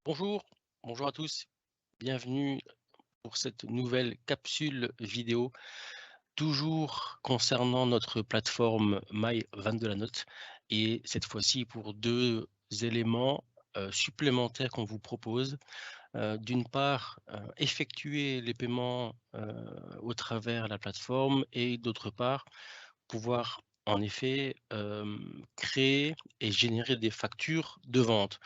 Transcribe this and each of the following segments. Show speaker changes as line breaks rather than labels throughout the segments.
Bonjour, bonjour à tous, bienvenue pour cette nouvelle capsule vidéo, toujours concernant notre plateforme My Note et cette fois-ci pour deux éléments supplémentaires qu'on vous propose. D'une part, effectuer les paiements au travers la plateforme et d'autre part, pouvoir en effet créer et générer des factures de vente.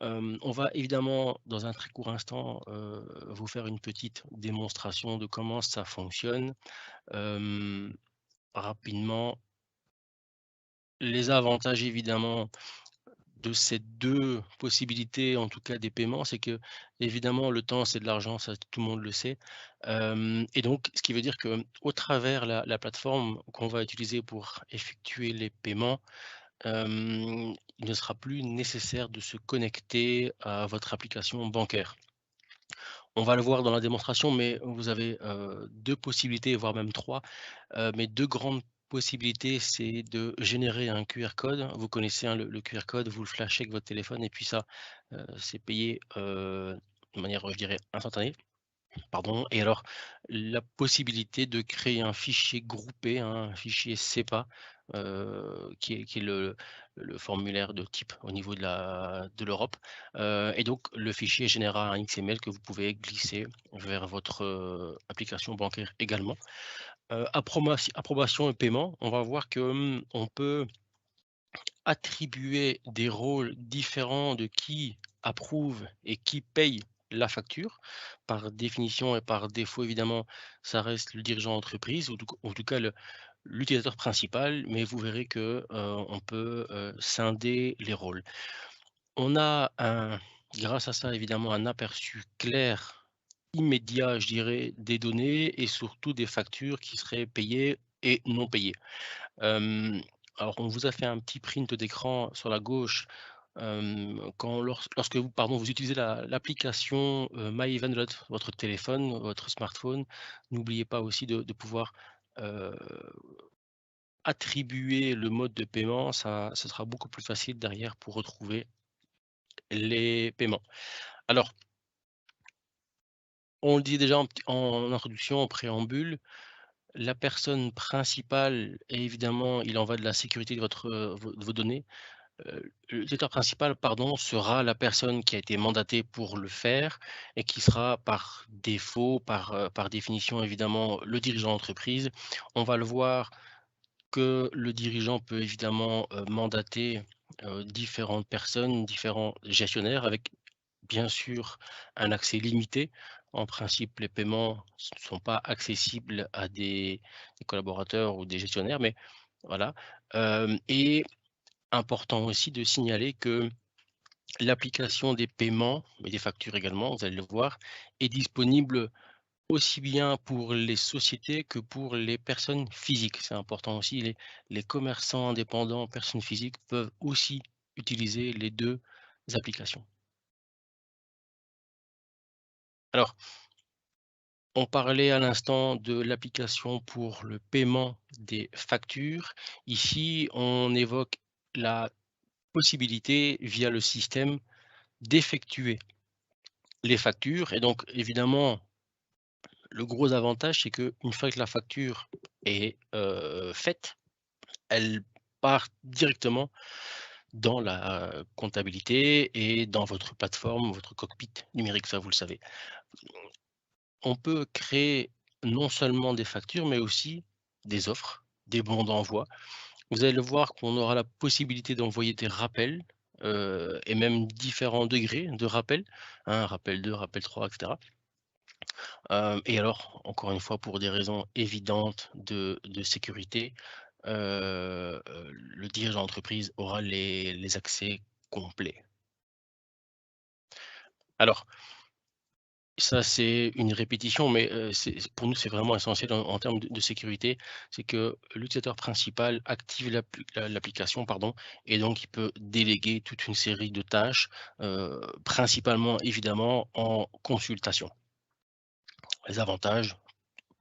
On va évidemment, dans un très court instant, vous faire une petite démonstration de comment ça fonctionne. Hem, Rapidement, les avantages évidemment de ces 2 possibilités, en tout cas des paiements, c'est que évidemment le temps, c'est de l'argent, ça tout le monde le sait. Et donc ce qui veut dire que au travers la plateforme qu'on va utiliser pour effectuer les paiements, il ne sera plus nécessaire de se connecter à votre application bancaire. On va le voir dans la démonstration, mais vous avez, 2 possibilités, voire même 3. Mais 2 grandes possibilités, c'est de générer un QR code. Vous connaissez, hein, le QR code, vous le flashez avec votre téléphone et puis ça, c'est payé, de manière, je dirais, instantanée. Pardon. Et alors, la possibilité de créer un fichier groupé, hein, un fichier SEPA, qui est le formulaire de type au niveau de l'Europe, et donc le fichier générera un XML que vous pouvez glisser vers votre, application bancaire également. Approbation et paiement, on va voir que, on peut attribuer des rôles différents de qui approuve et qui paye la facture. Par définition et par défaut, évidemment, ça reste le dirigeant d'entreprise ou en tout cas l'utilisateur principal, mais vous verrez que, on peut, scinder les rôles. On a grâce à ça évidemment un aperçu clair, immédiat, je dirais, des données et surtout des factures qui seraient payées et non payées. Hem, alors on vous a fait un petit print d'écran sur la gauche, lorsque vous pardon, vous utilisez l'application, MyEvenLoad, votre téléphone, votre smartphone, n'oubliez pas aussi de pouvoir, heu, attribuer le mode de paiement, ça ce sera beaucoup plus facile derrière pour retrouver les paiements. Alors, on le dit déjà en introduction, en préambule, la personne principale et évidemment, il en va de la sécurité de votre, de vos données. L'utilisateur principal, pardon, sera la personne qui a été mandatée pour le faire et qui sera par défaut, par définition évidemment, le dirigeant d'entreprise. On va le voir que le dirigeant peut évidemment, mandater, différentes personnes, différents gestionnaires avec bien sûr un accès limité. En principe, les paiements ne sont pas accessibles à des collaborateurs ou des gestionnaires, mais voilà. Et important aussi de signaler que l'application des paiements et des factures également, vous allez le voir, est disponible aussi bien pour les sociétés que pour les personnes physiques. C'est important aussi, les commerçants indépendants, personnes physiques peuvent aussi utiliser les 2 applications. Alors, on parlait à l'instant de l'application pour le paiement des factures. Ici, on évoque la possibilité via le système d'effectuer les factures et donc évidemment, le gros avantage, c'est qu'une fois que la facture est, faite, elle part directement dans la comptabilité et dans votre plateforme, votre cockpit numérique, ça vous le savez. On peut créer non seulement des factures, mais aussi des offres, des bons d'envoi. Vous allez le voir qu'on aura la possibilité d'envoyer des rappels, et même différents degrés de rappel, hein, rappel 2, rappel 3, et cetera. Et alors, encore une fois, pour des raisons évidentes de sécurité, le dirigeant d'entreprise aura les accès complets. Alors, ça, c'est une répétition, mais pour nous, c'est vraiment essentiel en termes de sécurité. C'est que l'utilisateur principal active l'application, pardon, et donc il peut déléguer toute une série de tâches, principalement, évidemment, en consultation. Les avantages,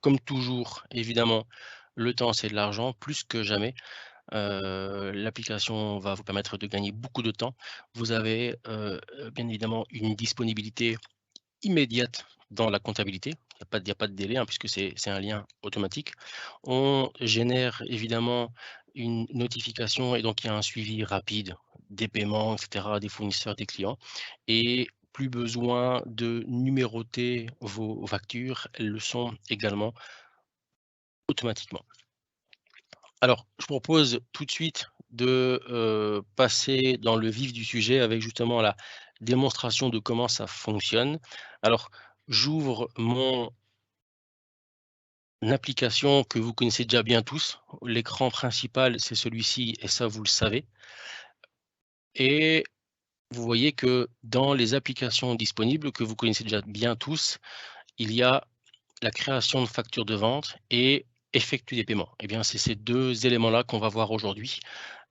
comme toujours, évidemment, le temps, c'est de l'argent, plus que jamais. L'application va vous permettre de gagner beaucoup de temps. Vous avez, bien évidemment une disponibilité immédiate dans la comptabilité. Il y a pas de délai, hein, puisque c'est un lien automatique. On génère évidemment une notification et donc il y a un suivi rapide des paiements et cetera, des fournisseurs, des clients et plus besoin de numéroter vos factures, elles le sont également automatiquement. Alors, je propose tout de suite de, passer dans le vif du sujet avec justement la démonstration de comment ça fonctionne. Alors, j'ouvre mon application que vous connaissez déjà bien tous. L'écran principal, c'est celui-ci et ça, vous le savez. Et vous voyez que dans les applications disponibles que vous connaissez déjà bien tous, il y a la création de factures de vente et effectuer des paiements. Eh bien, c'est ces 2 éléments-là qu'on va voir aujourd'hui,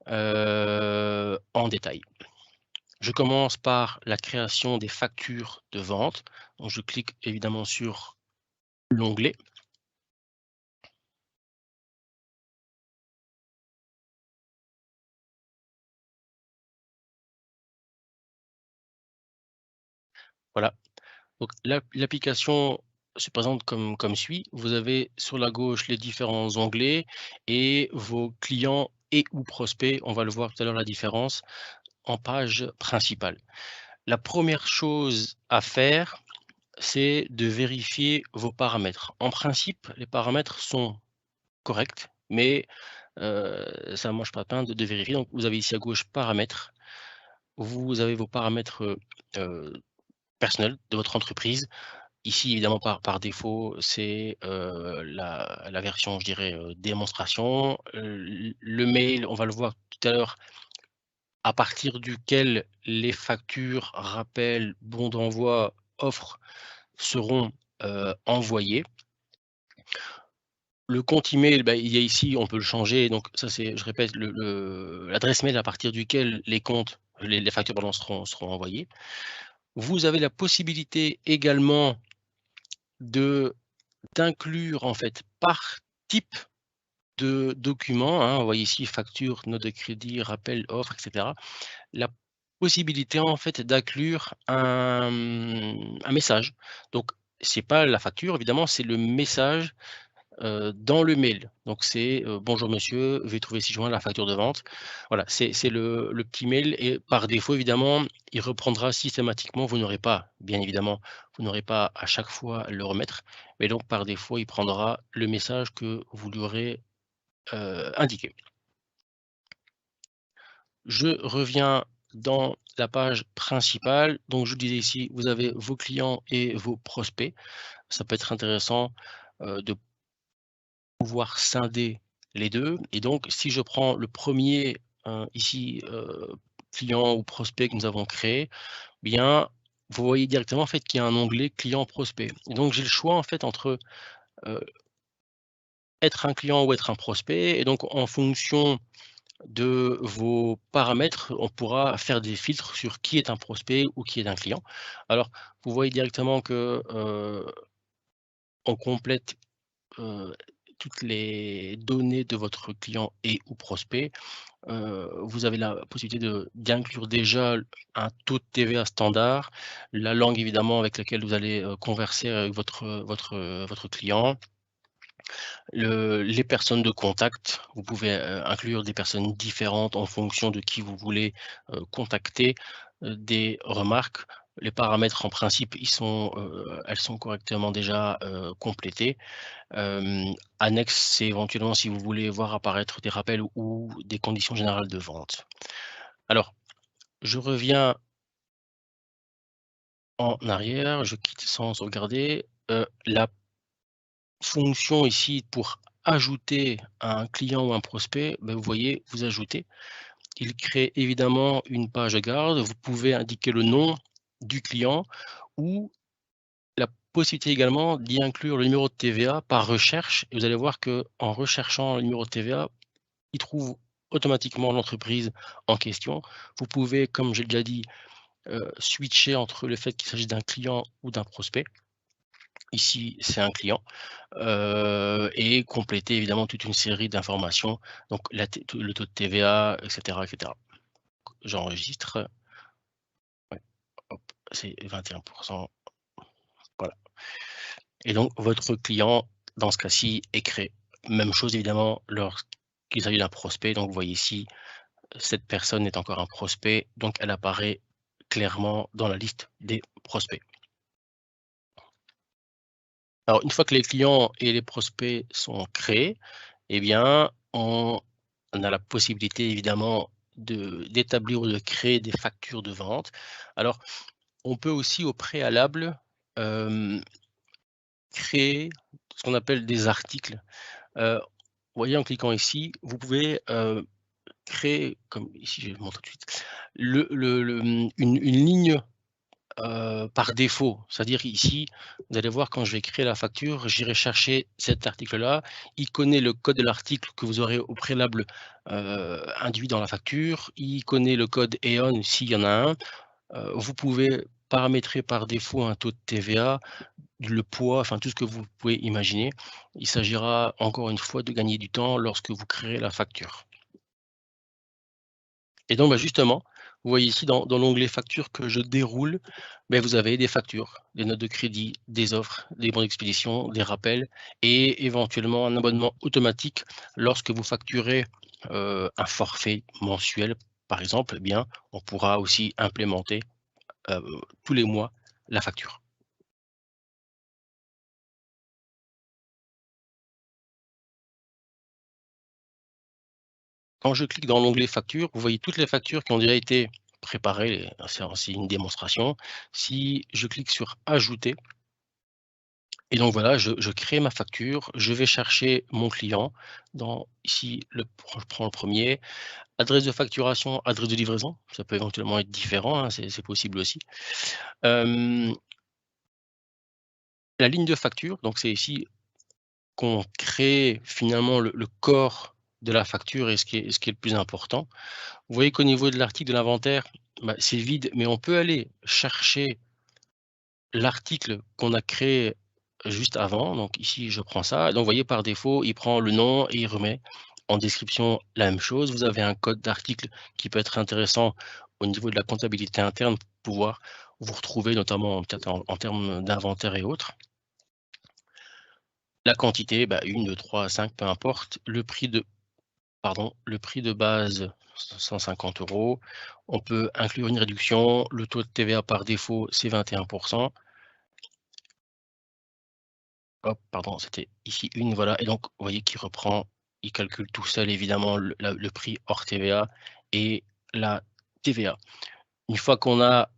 en détail. Je commence par la création des factures de vente. Donc je clique évidemment sur l'onglet. Voilà, donc l'application se présente comme suit. Vous avez sur la gauche les différents onglets et vos clients et ou prospects, on va le voir tout à l'heure la différence, en page principale. La première chose à faire, c'est de vérifier vos paramètres. En principe, les paramètres sont corrects, mais ça ne mange pas de pain de vérifier. Donc vous avez ici à gauche paramètres. Vous avez vos paramètres, personnels de votre entreprise. Ici, évidemment, par défaut, c'est, la version, je dirais, démonstration. Le mail, on va le voir tout à l'heure, à partir duquel les factures, rappels, bons d'envoi, offres seront, envoyées. Le compte email, bah, il y a ici, on peut le changer, donc ça c'est, je répète, l'adresse mail à partir duquel les comptes, les factures pardon seront envoyées. Vous avez la possibilité également de d'inclure en fait par type de document, hein, vous voyez ici facture, note de crédit, rappel, offre et cetera. La possibilité en fait d'inclure un message. Donc c'est pas la facture évidemment, c'est le message dans le mail. Donc c'est, «Bonjour monsieur, veuillez trouver ci-joint la facture de vente». Voilà, c'est le petit mail et par défaut évidemment, il reprendra systématiquement. Vous n'aurez pas, bien évidemment, vous n'aurez pas à chaque fois à le remettre, mais donc par défaut, il prendra le message que vous lui aurez, indiqué. Je reviens dans la page principale. Donc je vous disais ici, vous avez vos clients et vos prospects. Ça peut être intéressant, de pouvoir scinder les 2 et donc si je prends le premier ici, client ou prospect que nous avons créé, bien, vous voyez directement en fait qu'il y a un onglet client prospect et donc j'ai le choix en fait entre, heu, être un client ou être un prospect et donc en fonction de vos paramètres, on pourra faire des filtres sur qui est un prospect ou qui est un client. Alors, vous voyez directement que, on complète, heu, toutes les données de votre client et ou prospect. Vous avez la possibilité d'inclure déjà un taux de TVA standard, la langue évidemment avec laquelle vous allez, converser avec votre client, les personnes de contact. Vous pouvez, inclure des personnes différentes en fonction de qui vous voulez, contacter, des remarques. Les paramètres en principe, elles sont correctement déjà, complétées. Annexe, c'est éventuellement si vous voulez voir apparaître des rappels ou des conditions générales de vente. Alors, je reviens en arrière, je quitte sans sauvegarder. La fonction ici pour ajouter un client ou un prospect, ben, vous voyez, vous ajoutez. Il crée évidemment une page de garde. Vous pouvez indiquer le nom du client ou la possibilité également d'y inclure le numéro de TVA par recherche. Et vous allez voir que en recherchant le numéro de TVA, il trouve automatiquement l'entreprise en question. Vous pouvez, comme j'ai déjà dit, switcher entre le fait qu'il s'agisse d'un client ou d'un prospect. Ici, c'est un client et compléter évidemment toute une série d'informations, donc le taux de TVA, etc., etc. J'enregistre. Ouais, hop, c'est 21%. Voilà. Et donc, votre client, dans ce cas-ci, est créé. Même chose évidemment lorsqu'il s'agit d'un prospect. Donc, vous voyez ici, cette personne est encore un prospect, donc elle apparaît clairement dans la liste des prospects. Alors, une fois que les clients et les prospects sont créés, eh bien, on a la possibilité évidemment d'établir ou de créer des factures de vente. Alors, on peut aussi au préalable créer ce qu'on appelle des articles. Vous voyez en cliquant ici, vous pouvez créer, comme ici je vais le montrer tout de suite, une ligne par défaut. C'est-à-dire ici, vous allez voir quand je vais créer la facture, j'irai chercher cet article-là. Il connaît le code de l'article que vous aurez au préalable induit dans la facture. Il connaît le code EON s'il y en a un. Vous pouvez paramétrer par défaut un taux de TVA, le poids, enfin tout ce que vous pouvez imaginer. Il s'agira encore une fois de gagner du temps lorsque vous créez la facture. Et donc, justement, vous voyez ici dans l'onglet factures que je déroule, vous avez des factures, des notes de crédit, des offres, des bons d'expédition, des rappels et éventuellement un abonnement automatique lorsque vous facturez un forfait mensuel, par exemple, on pourra aussi implémenter tous les mois la facture. Quand je clique dans l'onglet factures, vous voyez toutes les factures qui ont déjà été préparées, c'est une démonstration. Si je clique sur ajouter, et donc voilà, je crée ma facture, je vais chercher mon client dans ici, je prends le premier, adresse de facturation, adresse de livraison, ça peut éventuellement être différent, hein, c'est possible aussi. La ligne de facture, donc c'est ici qu'on crée finalement le corps de la facture et ce qui est le plus important. Vous voyez qu'au niveau de l'article de l'inventaire, c'est vide, mais on peut aller chercher l'article qu'on a créé juste avant. Donc ici, je prends ça. Donc vous voyez, par défaut, il prend le nom et il remet en description la même chose. Vous avez un code d'article qui peut être intéressant au niveau de la comptabilité interne pour pouvoir vous retrouver, notamment peut-être en termes d'inventaire et autres. La quantité, 1, 2, 3, 5, peu importe. Le prix de base, 150 €. On peut inclure une réduction. Le taux de TVA par défaut, c'est 21%. Hop, pardon, c'était ici une, voilà. Et donc, vous voyez qu'il reprend, il calcule tout seul, évidemment, le prix hors TVA et la TVA. Une fois qu'on a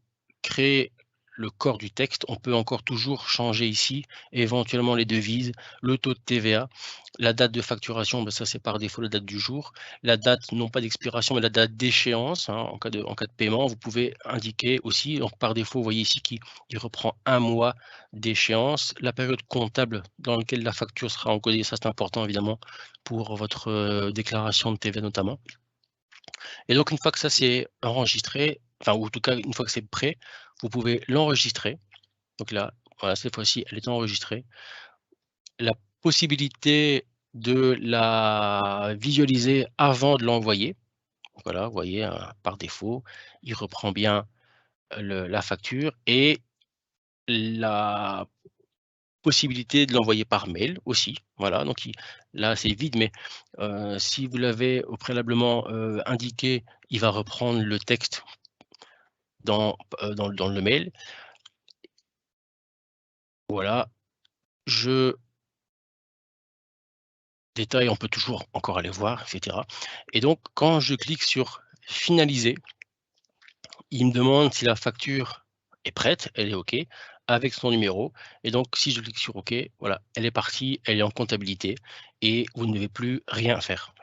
créé le corps du texte, on peut encore toujours changer ici, éventuellement les devises, le taux de TVA, la date de facturation, ça c'est par défaut la date du jour, la date non pas d'expiration, mais la date d'échéance, hein, en cas de paiement, vous pouvez indiquer aussi, donc par défaut, vous voyez ici qu'il reprend un mois d'échéance, la période comptable dans laquelle la facture sera encodée, ça c'est important évidemment pour votre déclaration de TVA notamment. Et donc une fois que ça c'est enregistré, enfin ou en tout cas une fois que c'est prêt, vous pouvez l'enregistrer. Donc là, voilà, cette fois-ci, elle est enregistrée. La possibilité de la visualiser avant de l'envoyer. Voilà, vous voyez, par défaut, il reprend bien la facture et la possibilité de l'envoyer par mail aussi. Voilà, donc là c'est vide, mais si vous l'avez au préalablement indiqué, il va reprendre le texte dans le mail. Voilà, je détaille, on peut toujours encore aller voir, et cetera. Et donc quand je clique sur finaliser, il me demande si la facture est prête, elle est OK, avec son numéro. Et donc si je clique sur OK, voilà, elle est partie, elle est en comptabilité et vous ne devez plus rien faire.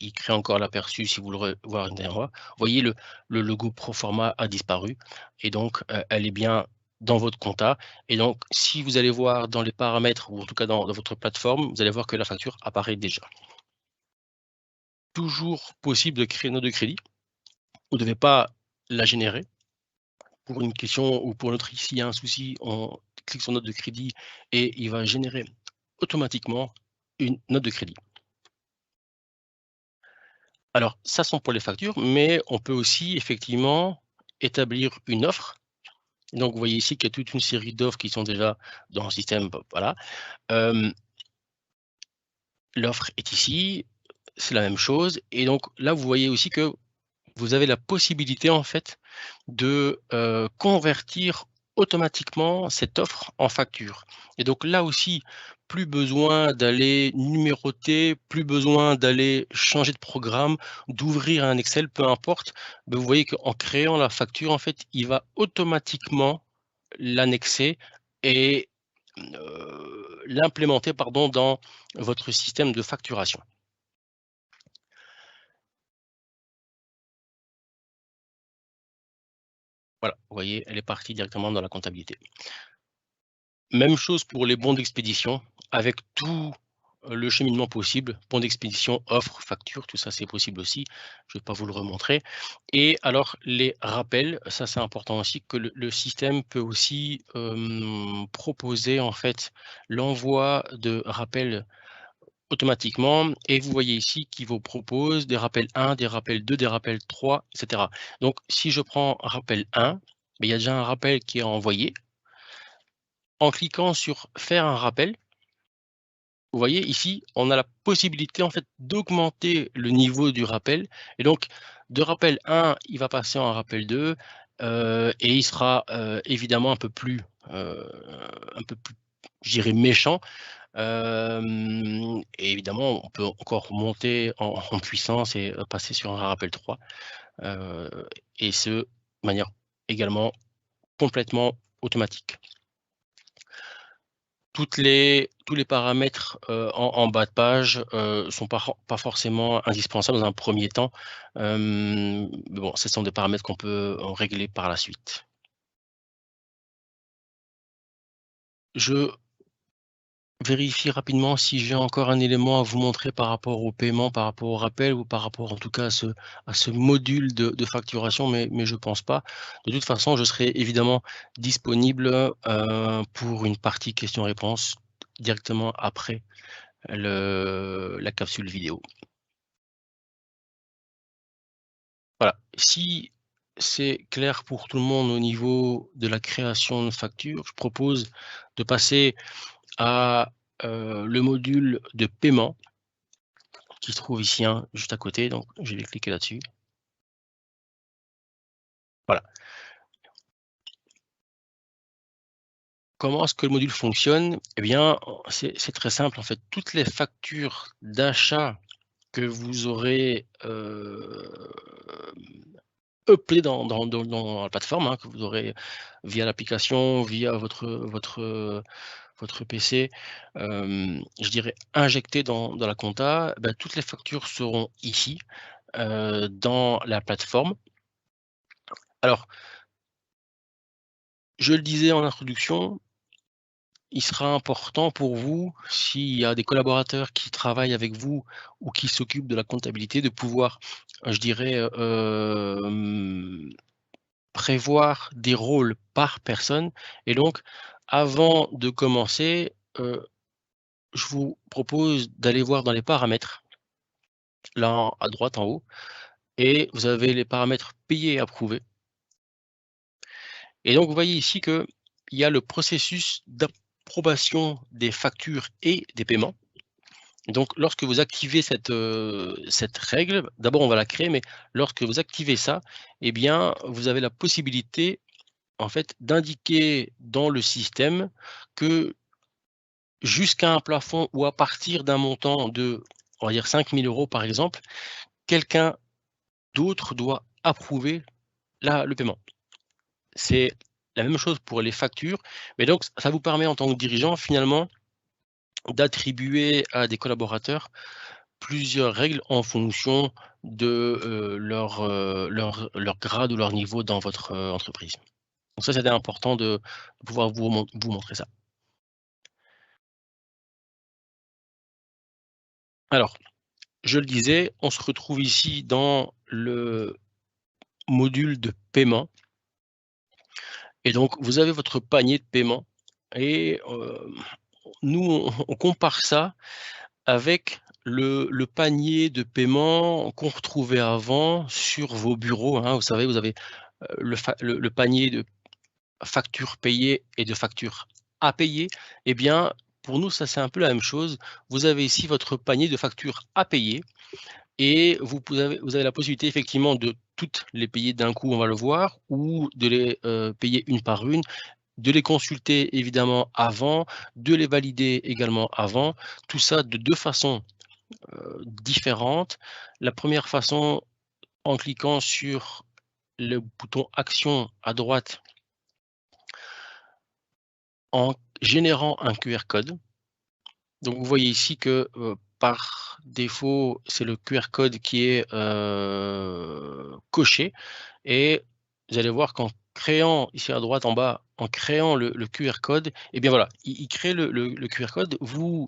Il crée encore l'aperçu si vous le voir une dernière fois. Vous voyez le logo Proforma a disparu et donc elle est bien dans votre compta. Et donc si vous allez voir dans les paramètres ou en tout cas dans votre plateforme, vous allez voir que la facture apparaît déjà. Toujours possible de créer une note de crédit. Vous ne devez pas la générer. Pour une question ou pour l'autre, s'il y a un souci, on clique sur note de crédit et il va générer automatiquement une note de crédit. Alors, ça sont pour les factures, mais on peut aussi effectivement établir une offre. Donc, vous voyez ici qu'il y a toute une série d'offres qui sont déjà dans le système. Voilà. L'offre est ici, c'est la même chose. Et donc là, vous voyez aussi que vous avez la possibilité en fait de convertir automatiquement cette offre en facture. Et donc là aussi, plus besoin d'aller numéroter, plus besoin d'aller changer de programme, d'ouvrir un Excel, peu importe. Mais vous voyez qu'en créant la facture, en fait, il va automatiquement l'annexer et l'implémenter dans votre système de facturation. Voilà, vous voyez, elle est partie directement dans la comptabilité. Même chose pour les bons d'expédition, avec tout le cheminement possible, bons d'expédition, offre, facture, tout ça c'est possible aussi, je ne vais pas vous le remontrer. Et alors les rappels, ça c'est important aussi, que le système peut aussi proposer en fait l'envoi de rappels automatiquement, et vous voyez ici qu'il vous propose des rappels 1, des rappels 2, des rappels 3, etc. Donc si je prends rappel 1, il y a déjà un rappel qui est envoyé. En cliquant sur faire un rappel, vous voyez ici, on a la possibilité en fait d'augmenter le niveau du rappel, et donc de rappel 1, il va passer en rappel 2, et il sera évidemment un peu plus, je dirais méchant. Et évidemment, on peut encore monter en puissance et passer sur un rappel 3, et ce, de manière également complètement automatique. Tous les paramètres en bas de page sont pas forcément indispensables dans un premier temps. Mais bon, ce sont des paramètres qu'on peut régler par la suite. Je vérifie rapidement si j'ai encore un élément à vous montrer par rapport au paiement, par rapport au rappel, ou par rapport en tout cas à ce module de facturation, mais je pense pas. De toute façon, je serai évidemment disponible pour une partie questions-réponses directement après la capsule vidéo. Voilà, si c'est clair pour tout le monde au niveau de la création de facture, je propose de passer à le module de paiement qui se trouve ici, hein, juste à côté. Donc je vais cliquer là-dessus. Voilà. Comment est-ce que le module fonctionne? Eh bien, c'est très simple en fait. Toutes les factures d'achat que vous aurez uploadées dans la plateforme, hein, que vous aurez via l'application, via votre PC, je dirais injecté dans la compta, bah, toutes les factures seront ici, dans la plateforme. Alors, je le disais en introduction, il sera important pour vous, s'il y a des collaborateurs qui travaillent avec vous ou qui s'occupent de la comptabilité, de pouvoir, je dirais, prévoir des rôles par personne. Et donc, avant de commencer, je vous propose d'aller voir dans les paramètres, là à droite en haut, et vous avez les paramètres payés et approuvés. Et donc vous voyez ici qu'il y a le processus d'approbation des factures et des paiements. Et donc lorsque vous activez cette règle, d'abord on va la créer, mais lorsque vous activez ça, eh bien vous avez la possibilité en fait d'indiquer dans le système que jusqu'à un plafond ou à partir d'un montant de, on va dire 5 000 € par exemple, quelqu'un d'autre doit approuver le paiement. C'est la même chose pour les factures, mais donc ça vous permet en tant que dirigeant finalement d'attribuer à des collaborateurs plusieurs règles en fonction de leur grade ou leur niveau dans votre entreprise. Donc ça, c'était important de pouvoir vous montrer ça. Alors, je le disais, on se retrouve ici dans le module de paiement. Et donc, vous avez votre panier de paiement et nous, on compare ça avec le panier de paiement qu'on retrouvait avant sur vos bureaux, hein. Vous savez, vous avez, le panier de factures payées et de factures à payer. Eh bien, pour nous, ça, c'est un peu la même chose. Vous avez ici votre panier de factures à payer et vous avez la possibilité effectivement de toutes les payer d'un coup, on va le voir, ou de les, payer une par une, de les consulter évidemment avant, de les valider également avant. Tout ça de 2 façons, différentes. La première façon, en cliquant sur le bouton action à droite, en générant un QR code. Donc vous voyez ici que, par défaut, c'est le QR code qui est, coché, et vous allez voir qu'en créant ici à droite en bas, en créant le QR code, et bien voilà, il crée le QR code, vous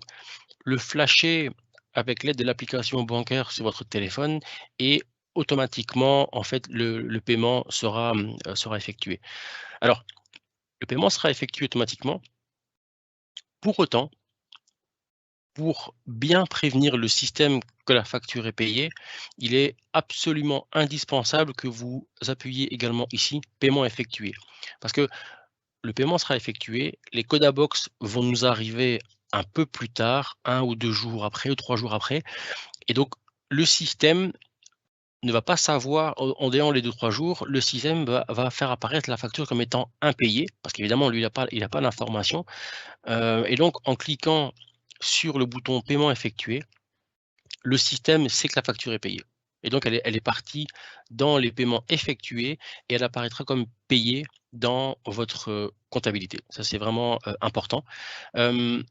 le flashez avec l'aide de l'application bancaire sur votre téléphone et automatiquement, en fait, le paiement sera effectué. Alors, le paiement sera effectué automatiquement. Pour autant, pour bien prévenir le système que la facture est payée, il est absolument indispensable que vous appuyiez également ici «Paiement effectué». Parce que le paiement sera effectué, les codes à box vont nous arriver un peu plus tard, 1 ou 2 jours après ou 3 jours après, et donc le système ne va pas savoir, en déant les 2 3 jours, le système va faire apparaître la facture comme étant impayée, parce qu'évidemment lui il a pas l'information, et donc en cliquant sur le bouton «Paiement effectué», le système sait que la facture est payée, et donc elle est partie dans les paiements effectués et elle apparaîtra comme payée dans votre, comptabilité. Ça, c'est vraiment, important. Hem,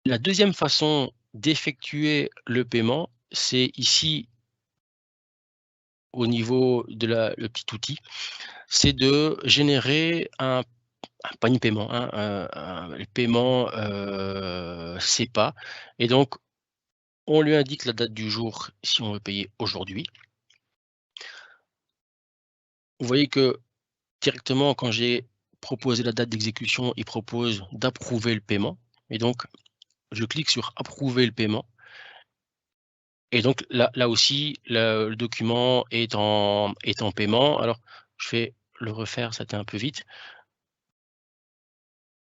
la deuxième façon d'effectuer le paiement, c'est ici au niveau de la le petit outil, c'est de générer un panier paiement, hein, le paiement, SEPA, et donc on lui indique la date du jour si on veut payer aujourd'hui. Vous voyez que directement quand j'ai proposé la date d'exécution, il propose d'approuver le paiement, et donc je clique sur «Approuver le paiement», et donc là aussi le document est en paiement. Alors je vais le refaire, ça a été un peu vite.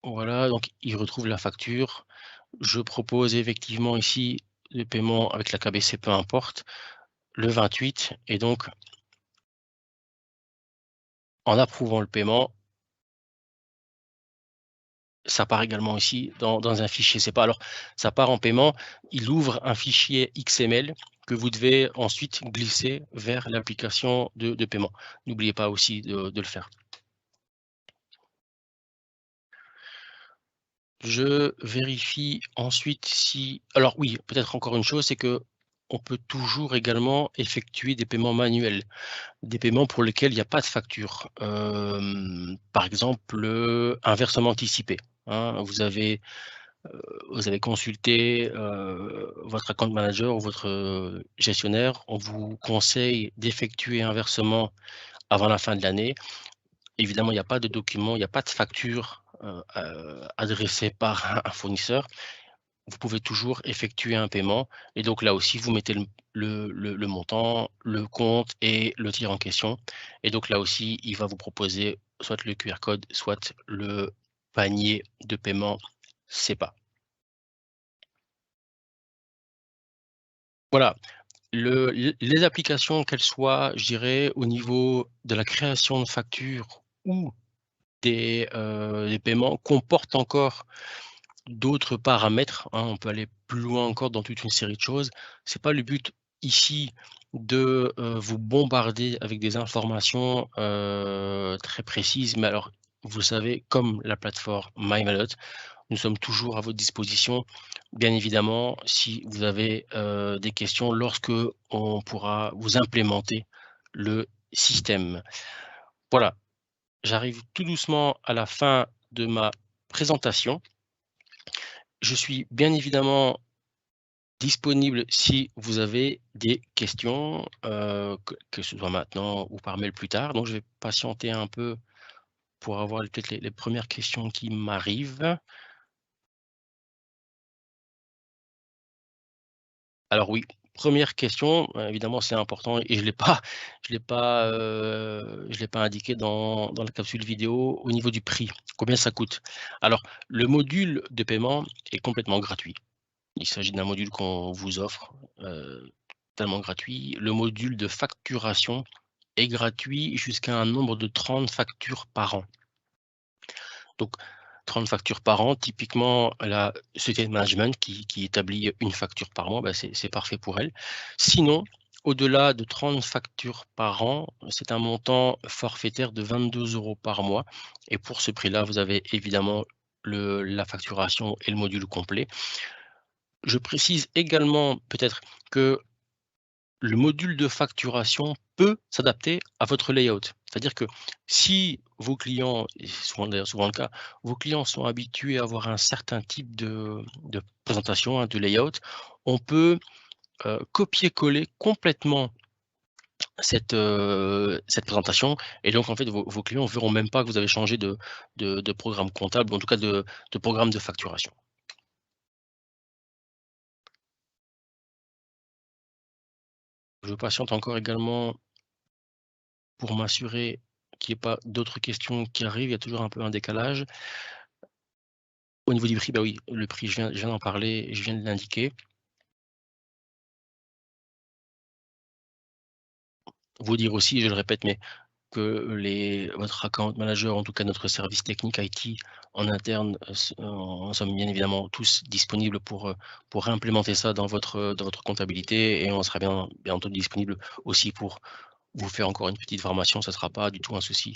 Voilà, donc il retrouve la facture. Je propose effectivement ici le paiement avec la KBC, peu importe, le 28, et donc en approuvant le paiement, ça part également ici dans un fichier SEPA. Alors, ça part en paiement, il ouvre un fichier XML que vous devez ensuite glisser vers l'application de paiement. N'oubliez pas aussi de le faire. Je vérifie ensuite si, alors oui, peut-être encore une chose, c'est que on peut toujours également effectuer des paiements manuels, des paiements pour lesquels il n'y a pas de facture. Par exemple, un versement anticipé, hein. Vous avez consulté, votre account manager ou votre, gestionnaire. On vous conseille d'effectuer un versement avant la fin de l'année. Évidemment, il n'y a pas de document, il n'y a pas de facture, adressée par un fournisseur. Vous pouvez toujours effectuer un paiement, et donc là aussi, vous mettez le montant, le compte et le tir en question, et donc là aussi, il va vous proposer soit le QR code, soit le panier de paiement SEPA. Voilà. Les applications, qu'elles soient, je dirais, au niveau de la création de factures ou des paiements, comportent encore d'autres paramètres, hein. On peut aller plus loin encore dans toute une série de choses. C'est pas le but ici de, vous bombarder avec des informations, très précises, mais alors, vous savez, comme la plateforme MyMalot, nous sommes toujours à votre disposition. Bien évidemment, si vous avez, des questions lorsque on pourra vous implémenter le système. Voilà, j'arrive tout doucement à la fin de ma présentation. Je suis bien évidemment disponible si vous avez des questions, que ce soit maintenant ou par mail plus tard. Donc je vais patienter un peu pour avoir peut-être les premières questions qui m'arrivent. Alors oui, première question, évidemment c'est important et je l'ai pas indiqué dans la capsule vidéo au niveau du prix. Combien ça coûte? Alors le module de paiement est complètement gratuit. Il s'agit d'un module qu'on vous offre, totalement gratuit. Le module de facturation est gratuit jusqu'à un nombre de 30 factures par an. Donc 30 factures par an, typiquement la société de management qui établit une facture par mois, bah, c'est parfait pour elle. Sinon, au-delà de 30 factures par an, c'est un montant forfaitaire de 22 € par mois et pour ce prix-là, vous avez évidemment la facturation et le module complet. Je précise également peut-être que le module de facturation peut s'adapter à votre layout. C'est-à-dire que si vos clients, et c'est souvent d'ailleurs souvent le cas, vos clients sont habitués à avoir un certain type de présentation, hein, de layout, on peut, copier-coller complètement cette présentation et donc en fait vos clients ne verront même pas que vous avez changé de programme comptable ou en tout cas de programme de facturation. Je patiente encore également pour m'assurer qu'il n'y ait pas d'autres questions qui arrivent, il y a toujours un peu un décalage. Au niveau du prix, bah oui, le prix, je viens d'en parler, je viens de l'indiquer. Vous dire aussi, je le répète, mais que votre account manager, en tout cas notre service technique IT en interne, en sommes bien évidemment tous disponibles pour implémenter ça dans votre comptabilité et on sera bien entendu disponible aussi pour vous faire encore une petite formation, ça ne sera pas du tout un souci,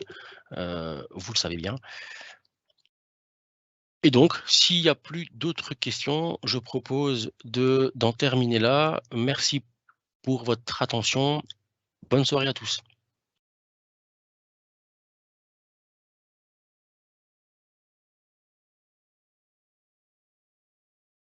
vous le savez bien. Et donc, s'il y a plus d'autres questions, je propose d'en terminer là. Merci pour votre attention. Bonne soirée à tous.